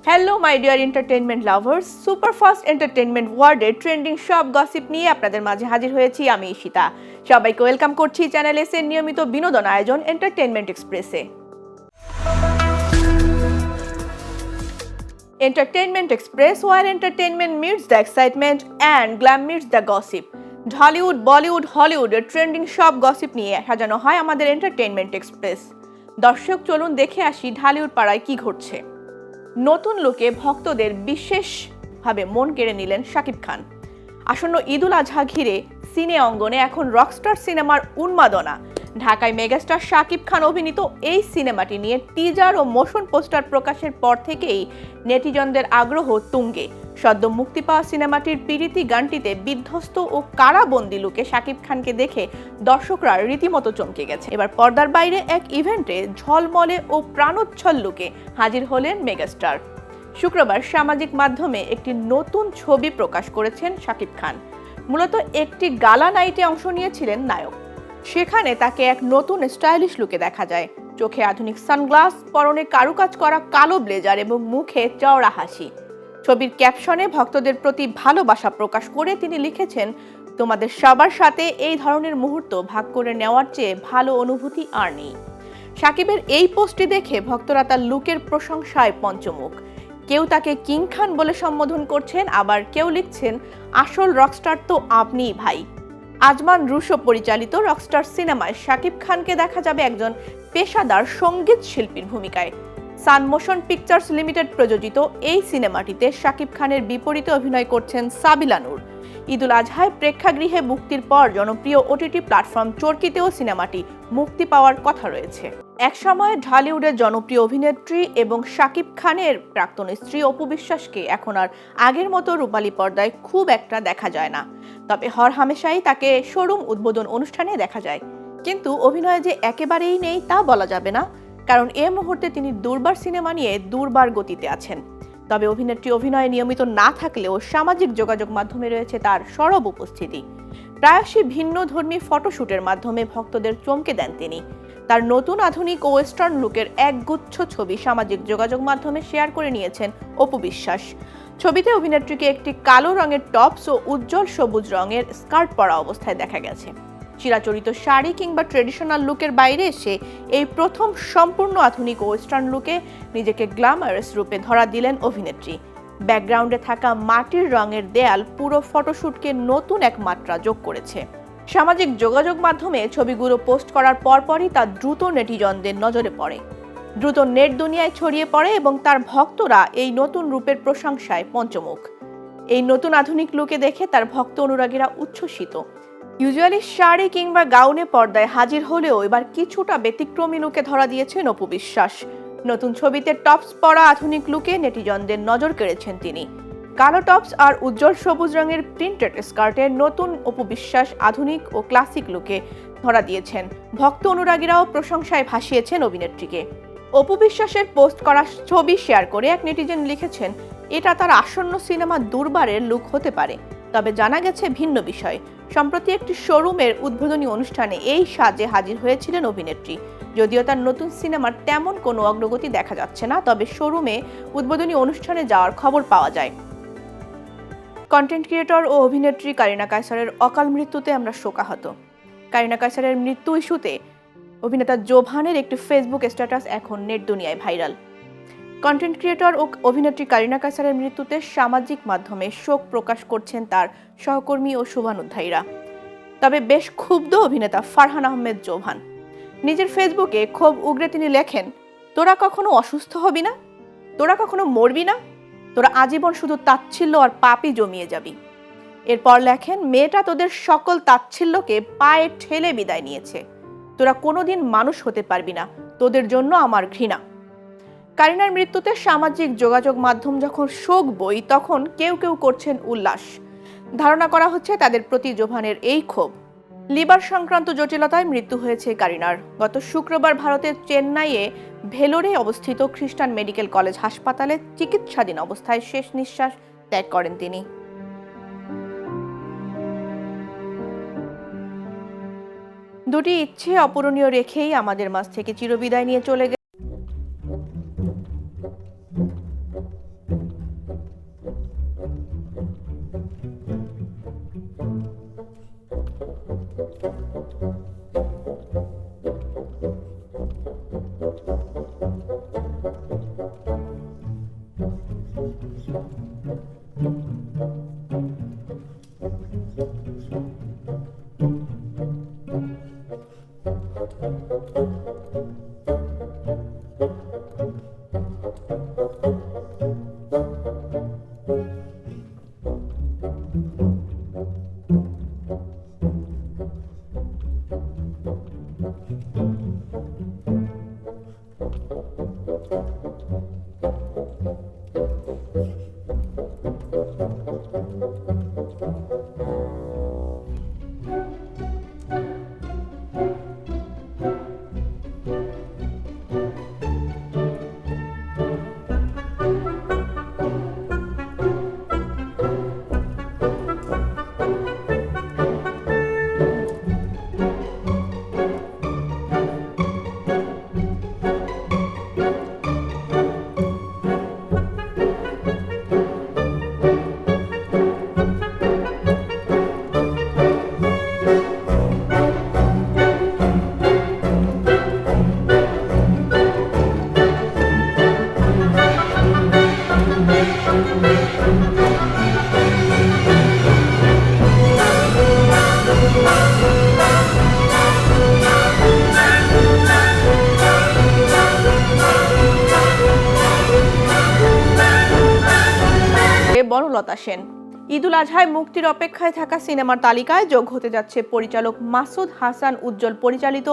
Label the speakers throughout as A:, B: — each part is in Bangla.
A: Hello my dear entertainment lovers, superfast entertainment ওয়ার্ল্ডের ট্রেন্ডিং সব গসিপ নিয়ে আপনাদের মাঝে হাজির হয়েছি আমি ঈশিতা। সবাইকে ওয়েলকাম করছি চ্যানেল এস এর নিয়মিত বিনোদন আয়োজন এন্টারটেইনমেন্ট এক্সপ্রেসে। Entertainment Express, where entertainment meets the excitement and glam meets the gossip. ঢলিউড, Bollywood, হলিউডের ট্রেন্ডিং সব গসিপ নিয়ে সাজানো হয় আমাদের এন্টারটেইনমেন্ট এক্সপ্রেস। দর্শক চলুন দেখে আসি ঢালিউড পাড়ায় কি ঘটছে। নতুন লুকে ভক্তদের বিশেষভাবে মন কেড়ে নিলেন শাকিব খান। আসন্ন ঈদুল আজহা ঘিরে সিনে অঙ্গনে এখন রকস্টার সিনেমার উন্মাদনা। ঢাকায় মেগাস্টার শাকিব খান অভিনীত এই সিনেমাটি নিয়ে টিজার ও মোশন পোস্টার প্রকাশের পর থেকেই নেটিজনদের আগ্রহ তুঙ্গে। সদ্য মুক্তি পাওয়া সিনেমাটির পিরিতি গানটিতে বিধ্বস্ত ও কারাবন্দী লুকে শাকিব খানকে দেখে দর্শকরা রীতিমতো চমকে গেছে। এবার পর্দার বাইরে এক ইভেন্টে ঝলমলে ও প্রাণোচ্ছল লুকে হাজির হলেন মেগাস্টার। শুক্রবার সামাজিক মাধ্যমে একটি নতুন ছবি প্রকাশ করেছেন শাকিব খান। মূলত একটি গালা নাইটে অংশ নিয়েছিলেন নায়ক। সেখানে তাকে এক নতুন স্টাইলিশ লুকে দেখা যায়। চোখে আধুনিক সানগ্লাস, পরনে কারুকাজ করা কালো ব্লেজার এবং মুখে চওড়া হাসি। ছবির ক্যাপশনে ভক্তদের প্রতি ভালোবাসা প্রকাশ করে তিনি লিখেছেন, তোমাদের সবার সাথে এই ধরনের মুহূর্ত ভাগ করে নেওয়ার চেয়ে ভালো অনুভূতি আর নেই। শাকিবের এই পোস্টটি দেখে ভক্তরা তার লুকের প্রশংসায় পঞ্চমুখ। কেউ তাকে কিং খান বলে সম্বোধন করছেন, আবার কেউ লিখছেন, আসল রকস্টার তো আপনিই ভাই। আজমান রুশো পরিচালিত রকস্টার সিনেমায় শাকিব খানকে দেখা যাবে একজন পেশাদার সঙ্গীত শিল্পীর ভূমিকায়। সান মোশন পিকচার্স লিমিটেড প্রযোজিত এই সিনেমাটিতে শাকিব খানের বিপরীতে অভিনয় করছেন সাবিলা নূর। ঈদুল আজহায় প্রেক্ষাগৃহে মুক্তির পর জনপ্রিয় ওটিটি প্ল্যাটফর্ম চরকিতেও সিনেমাটি মুক্তি পাওয়ার কথা রয়েছে। একসময় ঢালিউডের জনপ্রিয় অভিনেত্রী এবং শাকিব খানের প্রাক্তন স্ত্রী অপু বিশ্বাসকে এখন আর আগের মতো রূপালী পর্দায় খুব একটা দেখা যায় না। তবে হরহামেশাই তাকে শোরুম উদ্বোধন অনুষ্ঠানে দেখা যায়। কিন্তু অভিনয়ে যে একেবারেই নেই তা বলা যাবে না, কারণ এ মুহূর্তে তিনি দুর্বার সিনেমা নিয়ে দুর্বার গতিতে আছেন। তবে অভিনেত্রী অভিনয়ে নিয়মিত না থাকলেও সামাজিক যোগাযোগ মাধ্যমে রয়েছে তার সরব উপস্থিতি। প্রায়শই ভিন্ন ধর্মী ফটোশুটের মাধ্যমে ভক্তদের চমকে দেন তিনি। তার নতুন আধুনিক ও ওয়েস্টার্ন লুকের একগুচ্ছ ছবি সামাজিক যোগাযোগ মাধ্যমে শেয়ার করে নিয়েছেন অপু বিশ্বাস। ছবিতে অভিনেত্রীকে একটি কালো রঙের টপস ও উজ্জ্বল সবুজ রঙের স্কার্ট পরা অবস্থায় দেখা গেছে। চিরাচরিত শাড়ি কিংবা ট্রেডিশনাল লুকের বাইরে এসে এই প্রথম সম্পূর্ণ আধুনিক ওয়েস্টার্ন লুকে নিজেকে গ্ল্যামারাস রূপে ধরা দিলেন অভিনেত্রী। ব্যাকগ্রাউন্ডে থাকা মাটির রঙের দেয়াল পুরো ফটোশুটকে নতুন এক মাত্রা যোগ করেছে। সামাজিক যোগাযোগ মাধ্যমে ছবিগুলো পোস্ট করার পরপরই তা দ্রুত নেটিজনদের নজরে পড়ে, দ্রুত নেট দুনিয়ায় ছড়িয়ে পড়ে এবং তার ভক্তরা এই নতুন রূপের প্রশংসায় পঞ্চমুখ। এই নতুন আধুনিক লুকে দেখে তার ভক্ত অনুরাগীরা উচ্ছ্বসিত। ইউজুয়ালি শাড়ি কিংবা গাউনে পর্দায় হাজির হলেও এবার কিছুটা ব্যতিক্রমী লুকে ধরা দিয়েছেন অপু বিশ্বাস। নতুন ছবিতে টপস পরা আধুনিক লুকে নেটিজনদের নজর কেড়েছেন তিনি। কালো টপস আর উজ্জ্বল সবুজ রঙের প্রিন্টেড স্কার্টের নতুন অপু বিশ্বাস আধুনিক ও ক্লাসিক লুকে ধরা দিয়েছেন। ভক্ত অনুরাগীরাও প্রশংসায় ভাসিয়েছেন অভিনেত্রীকে। অপু বিশ্বাসের পোস্ট করা ছবি শেয়ার করে এক নেটিজেন লিখেছেন, এটা তার আসন্ন সিনেমা দুর্বারের লুক হতে পারে। তবে জানা গেছে ভিন্ন বিষয়। সম্প্রতি একটি শোরুমের উদ্বোধনী অনুষ্ঠানে এই সাজে হাজির হয়েছিলেন অভিনেত্রী। যদিও তার নতুন সিনেমার তেমন কোনো অগ্রগতি দেখা যাচ্ছে না, তবে শোরুমে উদ্বোধনী অনুষ্ঠানে যাওয়ার খবর পাওয়া যায়। কন্টেন্ট ক্রিয়েটর ও অভিনেত্রী কারিনা কায়সারের অকাল মৃত্যুতে আমরা শোকাহত। কারিনা কায়সারের মৃত্যু ইস্যুতে অভিনেতা জোভানের একটি ফেসবুক স্ট্যাটাস এখন নেট দুনিয়ায় ভাইরাল। কন্টেন্ট ক্রিয়েটর ও অভিনেত্রী কারিনা কায়সারের মৃত্যুতে সামাজিক মাধ্যমে শোক প্রকাশ করছেন তার সহকর্মী ও শুভানুধ্যায়ীরা। তবে বেশ ক্ষুব্ধ অভিনেতা ফারহান আহমেদ জোভান। নিজের ফেসবুকে ক্ষোভ উগরে তিনি লেখেন, তোরা কখনো অসুস্থ হবি না, তোরা কখনো মরবি না, তোরা আজীবন শুধু তাচ্ছিল্য আর পাপই জমিয়ে যাবি। এরপর লেখেন, মেয়েটা তোদের সকল তাচ্ছিল্যকে পায়ে ঠেলে বিদায় নিয়েছে। তোরা কোনোদিন মানুষ হতে পারবি না, তোদের জন্য আমার ঘৃণা। কারিনার মৃত্যুতে সামাজিক যোগাযোগ মাধ্যম যখন শোক বই, তখন কেউ কেউ করছেন উল্লাস। ধারণা করা হচ্ছে তাদের প্রতি জোভানের এই ক্ষোভ। লিভার সংক্রান্ত জটিলতায় মৃত্যু হয়েছে কারিনার। গত শুক্রবার ভারতের চেন্নাইয়ে ভেলোরে অবস্থিত খ্রিস্টান মেডিকেল কলেজ হাসপাতালে চিকিৎসাধীন অবস্থায় শেষ নিঃশ্বাস ত্যাগ করেন তিনি। দুটি ইচ্ছে অপূরণীয় রেখেই আমাদের মাঝ থেকে চিরবিদায় নিয়ে চলে গেছে। বনলতা সেন। ঈদুল আজহায় মুক্তির অপেক্ষায় থাকা সিনেমার তালিকায় যোগ হতে যাচ্ছে পরিচালক মাসুদ হাসান উজ্জ্বল পরিচালিত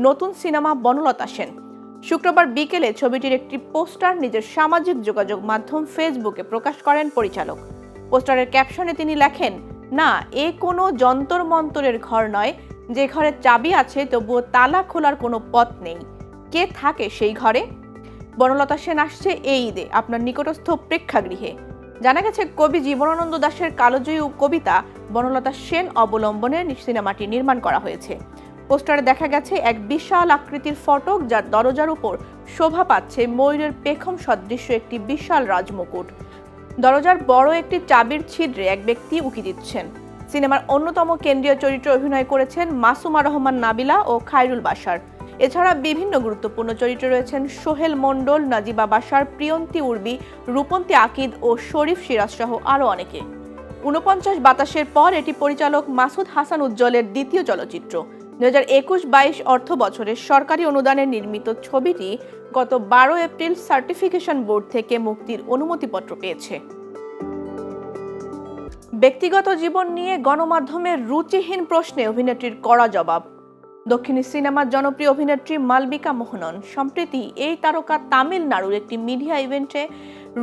A: নতুন সিনেমা বনলতা সেন। শুক্রবার বিকেলে ছবিটির একটি পোস্টার নিজের সামাজিক যোগাযোগ মাধ্যম ফেসবুকে প্রকাশ করেন পরিচালক। পোস্টারের ক্যাপশনে তিনি লেখেন, না এ কোনো যন্তর মন্তরের ঘর নয়, যে ঘরে চাবি আছে তবুও তালা খোলার কোনো পথ নেই, কে থাকে সেই ঘরে? বনলতা সেন আসছে এই ঈদে আপনার নিকটস্থ প্রেক্ষাগৃহে। জানা গেছে কবি জীবনানন্দ দাশের কালজয়ী কবিতা বনলতা সেন অবলম্বনে সিনেমাটি নির্মাণ করা হয়েছে। পোস্টারে দেখা গেছে এক বিশাল আকৃতির ফটক, যার দরজার উপর শোভা পাচ্ছে ময়ূরের পেখম সদৃশ্য একটি বিশাল রাজমুকুট। দরজার বড় একটি চাবির ছিদ্রে এক ব্যক্তি উকি দিচ্ছেন। সিনেমার অন্যতম কেন্দ্রীয় চরিত্রে অভিনয় করেছেন মাসুমা রহমান নাবিলা ও খায়রুল বাশার। এছাড়া বিভিন্ন গুরুত্বপূর্ণ চরিত্রে রয়েছেন সোহেল মণ্ডল, নাজিবা বাশার, প্রিয়ন্তী উর্বি, রূপন্তী আকিদ ও শরীফ সিরাজ সহ আরও অনেকে। ৪৯ বাতাসের পর এটি পরিচালক মাসুদ হাসান উজ্জ্বলের দ্বিতীয় চলচ্চিত্র। ২০২১-২২ অর্থ বছরের সরকারি অনুদানে নির্মিত ছবিটি গত ১২ এপ্রিল সার্টিফিকেশন বোর্ড থেকে মুক্তির অনুমতিপত্র পেয়েছে। ব্যক্তিগত জীবন নিয়ে গণমাধ্যমের রুচিহীন প্রশ্নে অভিনেত্রীর কড়া জবাব। দক্ষিণী সিনেমার জনপ্রিয় অভিনেত্রী মালবিকা মোহনন সম্প্রতি এই তারকা তামিলনাড়ুর একটি মিডিয়া ইভেন্টে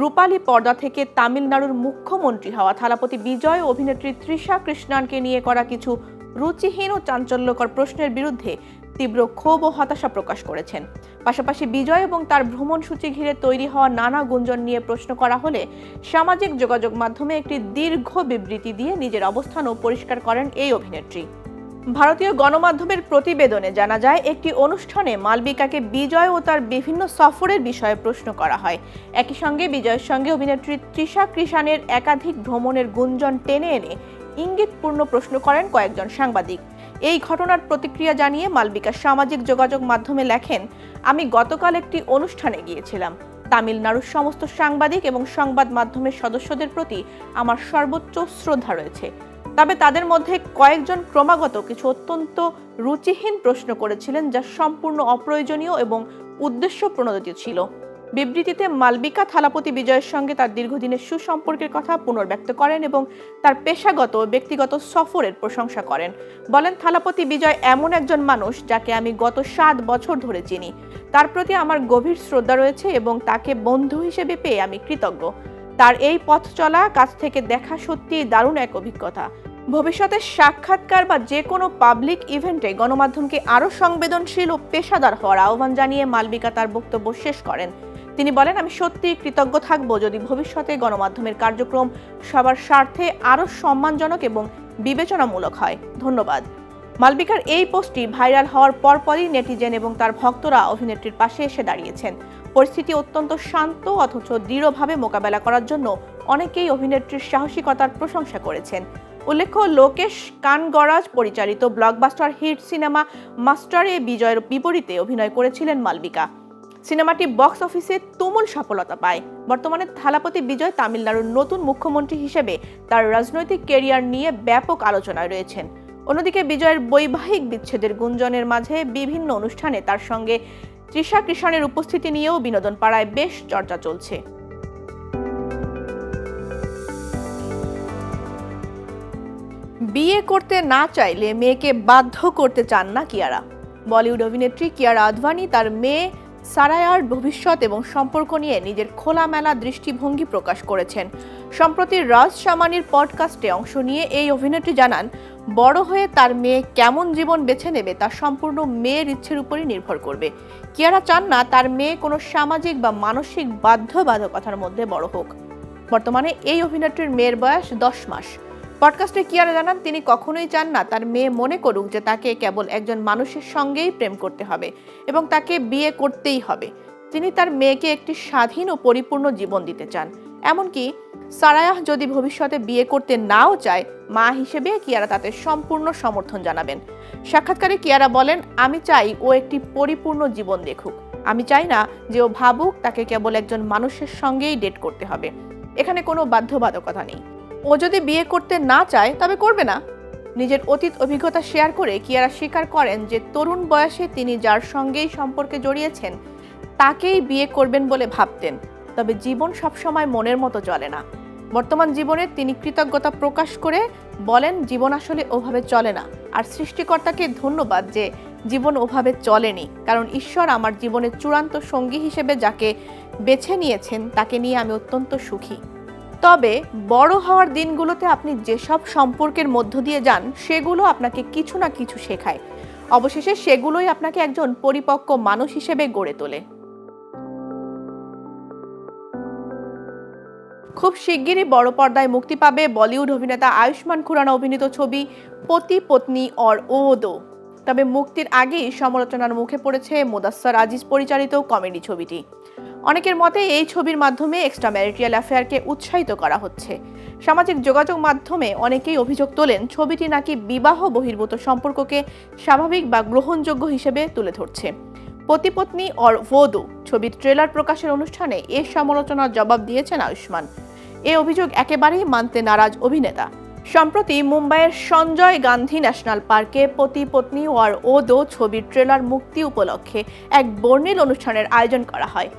A: রূপালী পর্দা থেকে তামিলনাড়ুর মুখ্যমন্ত্রী হওয়া থালাপতি বিজয় ও অভিনেত্রী তৃষা কৃষ্ণানকে নিয়ে করা কিছু রুচিহীন ও চাঞ্চল্যকর প্রশ্নের বিরুদ্ধে তীব্র ক্ষোভ ও হতাশা প্রকাশ করেছেন। পাশাপাশি বিজয় এবং তার ভ্রমণসূচি ঘিরে তৈরি হওয়া নানা গুঞ্জন নিয়ে প্রশ্ন করা হলে সামাজিক যোগাযোগ মাধ্যমে একটি দীর্ঘ বিবৃতি দিয়ে নিজের অবস্থানও পরিষ্কার করেন এই অভিনেত্রী। ভারতীয় গণমাধ্যমের প্রতিবেদনে জানা যায়, একটি অনুষ্ঠানে মালবিকাকে বিজয় ও তার বিভিন্ন সফরের বিষয়ে প্রশ্ন করা হয়। একই সঙ্গে বিজয়ের সঙ্গে অভিনেত্রী তৃষা কৃষ্ণানের একাধিক ভ্রমণের গুঞ্জন টেনে এনে ইঙ্গিতপূর্ণ প্রশ্ন করেন কয়েকজন সাংবাদিক। এই ঘটনার প্রতিক্রিয়া জানিয়ে মালবিকা সামাজিক যোগাযোগ মাধ্যমে লেখেন, আমি গতকাল একটি অনুষ্ঠানে গিয়েছিলাম। তামিলনাড়ুর সমস্ত সাংবাদিক এবং সংবাদ মাধ্যমের সদস্যদের প্রতি আমার সর্বোচ্চ শ্রদ্ধা রয়েছে। তবে তাদের মধ্যে কয়েকজন ক্রমাগত কিছু অত্যন্ত রুচিহীন প্রশ্ন করেছিলেন, যা সম্পূর্ণ অপ্রয়োজনীয় এবং উদ্দেশ্য প্রণোদিত ছিল। বিবৃতিতে মালবিকা থালাপতি বিজয়ের সঙ্গে তার দীর্ঘদিনের সুসম্পর্কের কথা পুনর্ব্যক্ত করেন এবং তার পেশাগত ও ব্যক্তিগত সফরের প্রশংসা করেন। বলেন, থালাপতি বিজয় এমন একজন মানুষ যাকে আমি গত ৭ বছর ধরে চিনি। তার প্রতি আমার গভীর শ্রদ্ধা রয়েছে এবং তাকে বন্ধু হিসেবে পেয়ে আমি কৃতজ্ঞ। তার এই পথ চলা, কাছ থেকে দেখা সত্যিই দারুণ এক অভিজ্ঞতা। ভবিষ্যতে সাক্ষাৎকার বা যে কোনো পাবলিক ইভেন্টে গণমাধ্যমকে আরও সংবেদনশীল ও পেশাদার হওয়ার আহ্বান জানিয়ে মালবিকা তার বক্তব্য শেষ করেন। তিনি বলেন, আমি সত্যিই কৃতজ্ঞ থাকব যদি ভবিষ্যতে গণমাধ্যমের কার্যক্রম সবার স্বার্থে আরও সম্মানজনক এবং বিবেচনামূলক হয়। ধন্যবাদ। মালবিকার এই পোস্টটি ভাইরাল হওয়ার পরপরই নেটিজেন এবং তার ভক্তরা অভিনেত্রীর পাশে এসে দাঁড়িয়েছেন। পরিস্থিতি অত্যন্ত শান্ত অথচ দৃঢ়ভাবে মোকাবেলা করার জন্য অনেকেই অভিনেত্রীর সাহসিকতার প্রশংসা করেছেন। উল্লেখ্য, লোকেশ কানগরাজ পরিচালিত ব্লকবাস্টার হিট সিনেমা মাস্টারে বিজয়ের বিপরীতে অভিনয় করেছিলেন মালবিকা। সিনেমাটি বক্স অফিসে তুমুল সফলতা পায়। বর্তমানে থালাপতি বিজয় তামিলনাড়ুর নতুন মুখ্যমন্ত্রী হিসেবে তার রাজনৈতিক ক্যারিয়ার নিয়ে ব্যাপক আলোচনায় রয়েছেন। অন্যদিকে বিজয়ের বৈবাহিক বিচ্ছেদের গুঞ্জনের মাঝে বিভিন্ন অনুষ্ঠানে তার সঙ্গে তৃষা কৃষ্ণানের উপস্থিতি নিয়েও বিনোদন পাড়ায় বেশ চর্চা চলছে। বিয়ে করতে না চাইলে মেয়েকে বাধ্য করতে চান না কিয়ারা। বলিউড অভিনেত্রী কিয়ারা আদভানি তার মেয়ে সারায়ার ভবিষ্যৎ এবং সম্পর্ক নিয়ে নিজের খোলামেলা দৃষ্টিভঙ্গি প্রকাশ করেছেন। সম্প্রতি রাজ শামানির পডকাস্টে অংশ নিয়ে এই অভিনেত্রী জানান, বড় হয়ে তার মেয়ে কেমন জীবন বেছে নেবে তা সম্পূর্ণ মেয়ের ইচ্ছের উপরই নির্ভর করবে। কিয়ারা চান না তার মেয়ে কোনো সামাজিক বা মানসিক বাধ্যবাধকতার মধ্যে বড় হোক। বর্তমানে এই অভিনেত্রীর মেয়ের বয়স 10 মাস। পডকাস্টে কিয়ারা জানান, তিনি কখনোই চান না তার মেয়ে মনে করুক যে তাকে কেবল একজন মানুষের সঙ্গেই প্রেম করতে হবে এবং তাকে বিয়ে করতেই হবে। তিনি তার মেয়েকে একটি স্বাধীন ও পরিপূর্ণ জীবন দিতে চান। এমনকি সারায়াহ যদি ভবিষ্যতে বিয়ে করতে নাও চায়, মা হিসেবে কিয়ারা তাতে সম্পূর্ণ সমর্থন জানাবেন। সাক্ষাৎকারে কিয়ারা বলেন, আমি চাই ও একটি পরিপূর্ণ জীবন দেখুক। আমি চাই না যে ও ভাবুক তাকে কেবল একজন মানুষের সঙ্গেই ডেট করতে হবে। এখানে কোনো বাধ্যবাধকতা নেই। ও যদি বিয়ে করতে না চায় তবে করবে না। নিজের অতীত অভিজ্ঞতা শেয়ার করে কিয়ারা স্বীকার করেন যে তরুণ বয়সে তিনি যার সঙ্গেই সম্পর্কে জড়িয়েছেন তাকেই বিয়ে করবেন বলে ভাবতেন, তবে জীবন সবসময় মনের মতো চলে না। বর্তমান জীবনে তিনি কৃতজ্ঞতা প্রকাশ করে বলেন, জীবন আসলে ওভাবে চলে না, আর সৃষ্টিকর্তাকে ধন্যবাদ যে জীবন ওভাবে চলেনি, কারণ ঈশ্বর আমার জীবনের চূড়ান্ত সঙ্গী হিসেবে যাকে বেছে নিয়েছেন তাকে নিয়ে আমি অত্যন্ত সুখী। তবে বড় হওয়ার দিনগুলোতে আপনি যেসব সম্পর্কের মধ্য দিয়ে যান সেগুলো আপনাকে কিছু না কিছু শেখায়। অবশেষে সেগুলোই আপনাকে একজন পরিপক্ক মানুষ হিসেবে গড়ে তোলে। খুব শিগগিরই বড় পর্দায় মুক্তি পাবে বলিউড অভিনেতা আয়ুষ্মান খুরানা অভিনীত ছবি পতি পত্নী और ओ दो। তবে মুক্তির আগেই সমালোচনার মুখে পড়েছে মুদাস্সার আজিজ পরিচালিত কমেডি ছবিটি। অনেকের মতে এই ছবির মাধ্যমে এক্সট্রা ম্যারিটাল অ্যাফেয়ারকে উৎসাহিত করা হচ্ছে। সামাজিক যোগাযোগ মাধ্যমে অনেকেই অভিযোগ তোলেন ছবিটি নাকি বিবাহ বহির্ভূত সম্পর্ককে স্বাভাবিক বা গ্রহণযোগ্য হিসেবে তুলে ধরছে। পতি পত্নী और वो दो ছবির ট্রেলার প্রকাশের অনুষ্ঠানে এই সমালোচনার জবাব দিয়েছেন আয়ুষ্মান। এই অভিযোগ একেবারেই মানতে নারাজ অভিনেতা। সম্প্রতি মুম্বাইয়ের সঞ্জয় গান্ধী ন্যাশনাল পার্কে পতি পত্নী और ओ दो ছবির ট্রেলার মুক্তি উপলক্ষে এক বর্ণিল অনুষ্ঠানের আয়োজন করা হয়।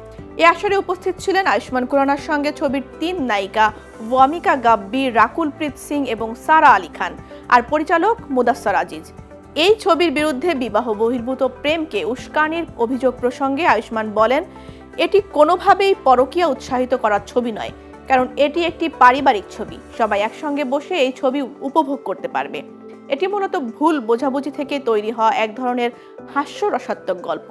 A: এই আসরে উপস্থিত ছিলেন আয়ুষ্মান খুরানার সঙ্গে ছবির 3 নায়িকা ওয়ামিকা গাব্বি, রাকুল প্রীত সিং এবং সারা আলী খান, আর পরিচালক মুদাস্সার আজিজ। এই ছবির বিরুদ্ধে বিবাহ বহির্ভূত প্রেমকে উস্কানির অভিযোগ প্রসঙ্গে আয়ুষ্মান বলেন, এটি কোনোভাবেই পরকীয়া উৎসাহিত করার ছবি নয়, কারণ এটি একটি পারিবারিক ছবি। সবাই একসঙ্গে বসে এই ছবি উপভোগ করতে পারবে। এটি মূলত ভুল বোঝাবুঝি থেকে তৈরি হওয়া এক ধরনের হাস্যরসাত্মক গল্প।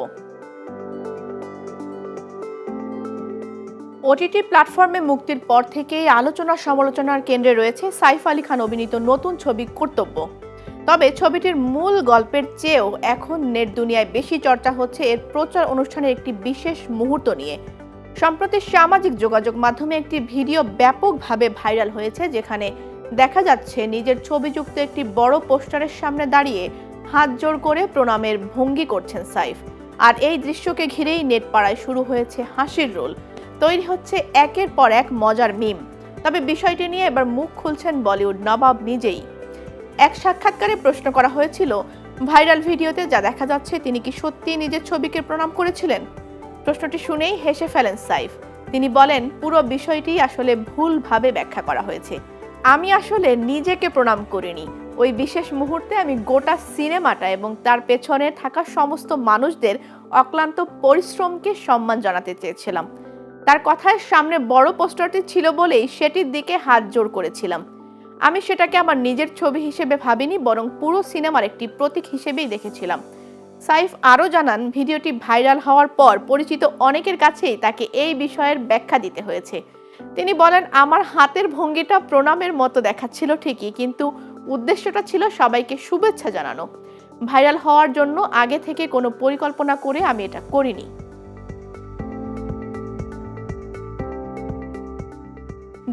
A: ওটিটি প্ল্যাটফর্মে মুক্তির পর থেকেই আলোচনা সমালোচনার কেন্দ্রে রয়েছে সাইফ আলী খান অভিনীত নতুন ছবি কর্তব্য। তবে ছবিটির মূল গল্পের চেয়েও এখন নেট দুনিয়ায় বেশি চর্চা হচ্ছে এর প্রচার অনুষ্ঠানের একটি বিশেষ মুহূর্ত নিয়ে। সম্প্রতি সামাজিক যোগাযোগ মাধ্যমে একটি ভিডিও ব্যাপকভাবে ভাইরাল হয়েছে, যেখানে দেখা যাচ্ছে নিজের ছবিযুক্ত একটি বড় পোস্টারের সামনে দাঁড়িয়ে হাত জোড় করে প্রণামের ভঙ্গি করছেন সাইফ। আর এই দৃশ্যকে ঘিরেই নেট পাড়ায় শুরু হয়েছে হাসির রোল। তৈরি হচ্ছে একের পর এক মজার মিম। তবে বিষয়টি নিয়ে এবার মুখ খুলছেন বলিউড নবাব নিজেই। এক সাক্ষাৎকারে প্রশ্ন করা হয়েছিল, ভাইরাল ভিডিওতে যা দেখা যাচ্ছে তিনি কি সত্যি নিজের ছবিকে প্রণাম করেছিলেন? প্রশ্নটি শুনেই হেসে ফেলেন সাইফ। তিনি বলেন, পুরো বিষয়টি আসলে ভুলভাবে ব্যাখ্যা করা হয়েছে। আমি আসলে নিজেকে প্রণাম করিনি। ওই বিশেষ মুহূর্তে আমি গোটা সিনেমাটা এবং তার পেছনে থাকা সমস্ত মানুষদের অক্লান্ত পরিশ্রমকে সম্মান জানাতে চেয়েছিলাম। তার কথায় সামনে বড় পোস্টারটি ছিল বলেই সেটির দিকে হাত জোড় করেছিলাম। আমি সেটাকে আমার নিজের ছবি হিসেবে ভাবিনি, বরং পুরো সিনেমার একটি প্রতীক হিসেবেই দেখেছিলাম। সাইফ আরও জানান, ভিডিওটি ভাইরাল হওয়ার পর পরিচিত অনেকের কাছেই তাকে এই বিষয়ের ব্যাখ্যা দিতে হয়েছে। তিনি বলেন, আমার হাতের ভঙ্গিটা প্রণামের মতো দেখাচ্ছিল ঠিকই, কিন্তু উদ্দেশ্যটা ছিল সবাইকে শুভেচ্ছা জানানো। ভাইরাল হওয়ার জন্য আগে থেকে কোনো পরিকল্পনা করে আমি এটা করিনি।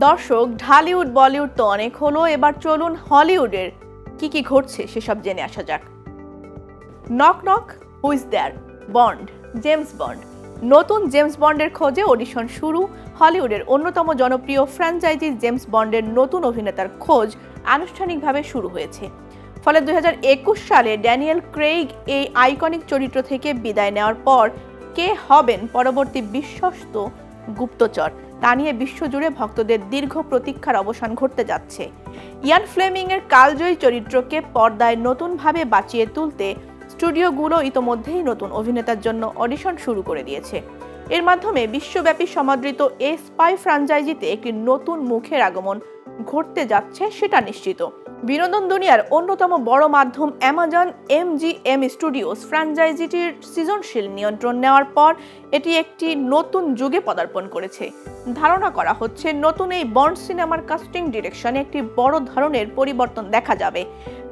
A: দর্শক, ঢালিউড বলিউড তো অনেক হলো, এবার চলুন হলিউডের কি ঘটছে সেসব জেনে আসা যাক। Knock knock, who is there? Bond, James Bond. নতুন জেমস বন্ডের খোঁজে অডিশন শুরু। হলিউডের অন্যতম জনপ্রিয় ফ্র্যাঞ্চাইজি জেমস বন্ডের নতুন অভিনেতার খোঁজ আনুষ্ঠানিকভাবে শুরু হয়েছে। ফলে 2021 সালে ড্যানিয়েল ক্রেইগ এই আইকনিক চরিত্র থেকে বিদায় নেওয়ার পর কে হবেন পরবর্তী বিশ্বস্ত গুপ্তচর তা নিয়ে বিশ্বজুড়ে ভক্তদের দীর্ঘ প্রতীক্ষার অবসান ঘটতে যাচ্ছে। ইয়ান ফ্লেমিং এর কালজয়ী চরিত্রকে পর্দায় নতুনভাবে বাঁচিয়ে তুলতে স্টুডিওগুলো ইতোমধ্যেই নতুন অভিনেতার জন্য অডিশন শুরু করে দিয়েছে। এর মাধ্যমে বিশ্বব্যাপী সমাদৃত এই স্পাই ফ্র্যাঞ্চাইজিতে একটি নতুন মুখের আগমন ঘটতে যাচ্ছে সেটা নিশ্চিত। বিনোদন দুনিয়ার অন্যতম বড় মাধ্যম অ্যামাজন MGM স্টুডিওস ফ্র্যাঞ্চাইজিটির সৃজনশীল নিয়ন্ত্রণ নেওয়ার পর এটি একটি নতুন যুগে পদার্পণ করেছে। ধারণা করা হচ্ছে নতুন এই বন্ড সিনেমার কাস্টিং ডিরেকশনে একটি বড় ধরনের পরিবর্তন দেখা যাবে।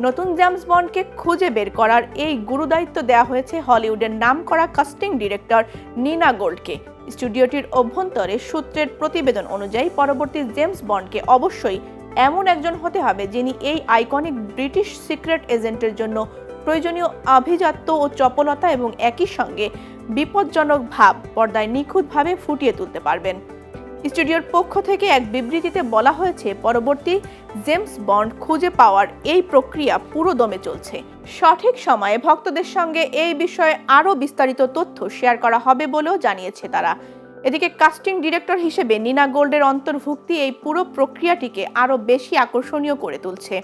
A: নতুন জেমস বন্ডকে খুঁজে বের করার এই গুরুদায়িত্ব দেওয়া হয়েছে হলিউডের নামকরা কাস্টিং ডিরেক্টর নিনা গোল্ডকে। স্টুডিওটির অভ্যন্তরে সূত্রের প্রতিবেদন অনুযায়ী পরবর্তী জেমস বন্ডকে অবশ্যই এমন একজন হতে হবে যিনি এই আইকনিক ব্রিটিশ সিক্রেট এজেন্টের জন্য প্রয়োজনীয় আভিজাত্য ও চপলতা এবং একই সঙ্গে বিপজ্জনক ভাব পর্দায় নিখুঁতভাবে ফুটিয়ে তুলতে পারবেন। স্টুডিওর পক্ষ থেকে এক বিবৃতিতে বলা হয়েছে, পরবর্তী জেমস বন্ড খুঁজে পাওয়ার এই প্রক্রিয়া পুরো দমে চলছে। সঠিক সময়ে ভক্তদের সঙ্গে এই বিষয়ে আরও বিস্তারিত তথ্য শেয়ার করা হবে বলেও জানিয়েছে তারা। এদিকে কাস্টিং ডিরেক্টর হিসেবে নিনা গোল্ডের অন্তর্ভুক্তি এই পুরো প্রক্রিয়াটিকে আরও বেশি আকর্ষণীয় করে তুলছে।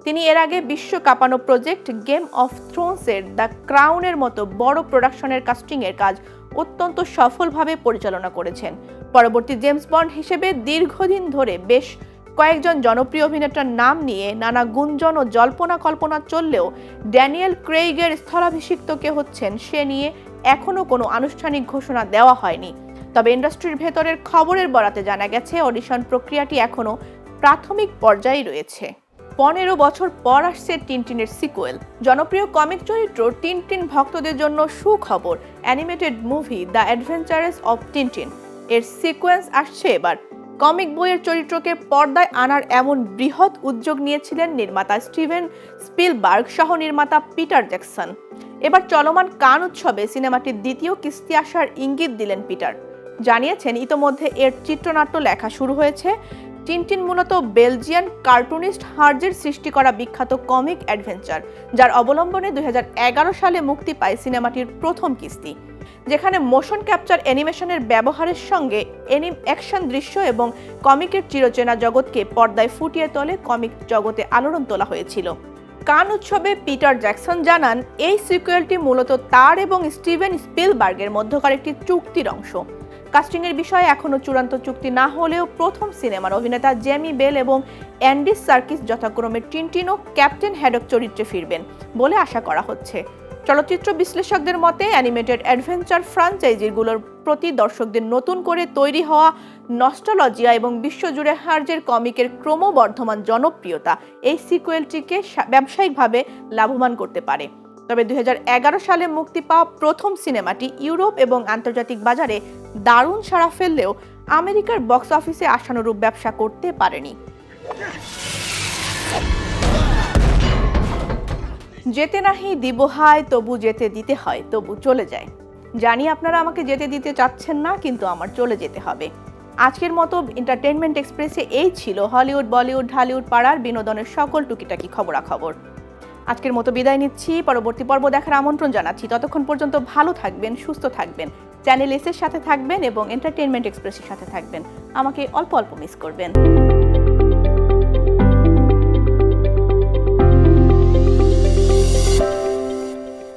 A: তিনি এর আগে বিশ্ব কাঁপানো প্রজেক্ট গেম অফ থ্রোনসের দ্য ক্রাউনের মতো বড় প্রোডাকশনের কাস্টিংয়ের কাজ অত্যন্ত সফলভাবে পরিচালনা করেছেন। পরবর্তী জেমস বন্ড হিসেবে দীর্ঘদিন ধরে বেশ কয়েকজন জনপ্রিয় অভিনেতার নাম নিয়ে নানা গুঞ্জন ও জল্পনা কল্পনা চললেও ড্যানিয়েল ক্রেইগের স্থলাভিষিক্ত কে হচ্ছেন সে নিয়ে এখনও কোনো আনুষ্ঠানিক ঘোষণা দেওয়া হয়নি। তবে ইন্ডাস্ট্রির ভেতরের খবরের বরাতে জানা গেছে অডিশন প্রক্রিয়াটি এখনও প্রাথমিক পর্যায়ে রয়েছে। 15 বছর পর আসছে টিনটিনের সিকুয়েল। জনপ্রিয় কমিক চরিত্র টিনটিন ভক্তদের জন্য সুখবর, animated movie the adventures of Tintin এর সিকোয়েন্স আসছে এবার। কমিক বইয়ের চরিত্রকে পর্দায় আনার এমন বৃহৎ উদ্যোগ নিয়েছিলেন নির্মাতা স্টিভেন স্পিলবার্গ সহ নির্মাতা পিটার জ্যাকসন। এবার চলমান কান উৎসবে সিনেমাটির দ্বিতীয় কিস্তি আসার ইঙ্গিত দিলেন পিটার। জানিয়েছেন ইতোমধ্যে এর চিত্রনাট্য লেখা শুরু হয়েছে। টিনটিন মূলত বেলজিয়ান কার্টুনিস্ট হার্জের সৃষ্টি করা বিখ্যাত কমিক অ্যাডভেঞ্চার, যার অবলম্বনে 2011 সালে মুক্তি পায় সিনেমাটির প্রথম কিস্তি, যেখানে মোশন ক্যাপচার অ্যানিমেশনের ব্যবহারের সঙ্গে অ্যাকশন দৃশ্য এবং কমিকের চিরচেনা জগৎকে পর্দায় ফুটিয়ে তোলে কমিক জগতে আলোড়ন তোলা হয়েছিল। কান উৎসবে পিটার জ্যাকসন জানান, এই সিকুয়েলটি মূলত তার এবং স্টিভেন স্পিলবার্গের মধ্যকার একটি চুক্তির অংশ। কাস্টিংয়ের বিষয়ে এখনও চূড়ান্ত চুক্তি না হলেও প্রথম সিনেমার অভিনেতা জেমি বেল এবং অ্যান্ডি সার্কিস যথাক্রমে টিনটিন ও ক্যাপ্টেন হ্যাডক চরিত্রে ফিরবেন বলে আশা করা হচ্ছে। চলচ্চিত্র বিশ্লেষকদের মতে অ্যানিমেটেড অ্যাডভেঞ্চার ফ্র্যাঞ্চাইজিগুলোর প্রতি দর্শকদের নতুন করে তৈরি হওয়া নস্টালজিয়া এবং বিশ্বজুড়ে হার্জের কমিকের ক্রমবর্ধমান জনপ্রিয়তা এই সিকুয়েলটিকে ব্যবসায়িকভাবে লাভবান করতে পারে। তবে 2011 সালে মুক্তি পাওয়া প্রথম সিনেমাটি ইউরোপ এবং আন্তর্জাতিক বাজারে দারুণ সাড়া ফেললেও আমেরিকার বক্স অফিসে আশানুরূপ ব্যবসা করতে পারেনি। যেতে নাহি দিব হায়, তবু যেতে দিতে হয়, তবু চলে যায়। জানি আপনারা আমাকে যেতে দিতে চাচ্ছেন না, কিন্তু আমার চলে যেতে হবে। আজকের মতো এন্টারটেইনমেন্ট এক্সপ্রেসে এই ছিল হলিউড, বলিউড, ঢালিউড পাড়ার বিনোদনের সকল টুকিটাকি খবরাখবর। আজকের মতো বিদায় নিচ্ছি, পরবর্তী পর্ব দেখার আমন্ত্রণ জানাচ্ছি। ততক্ষণ পর্যন্ত ভালো থাকবেন, সুস্থ থাকবেন, চ্যানেল এসের সাথে থাকবেন এবং এন্টারটেইনমেন্ট এক্সপ্রেসের সাথে থাকবেন। আমাকে অল্প অল্প মিস করবেন।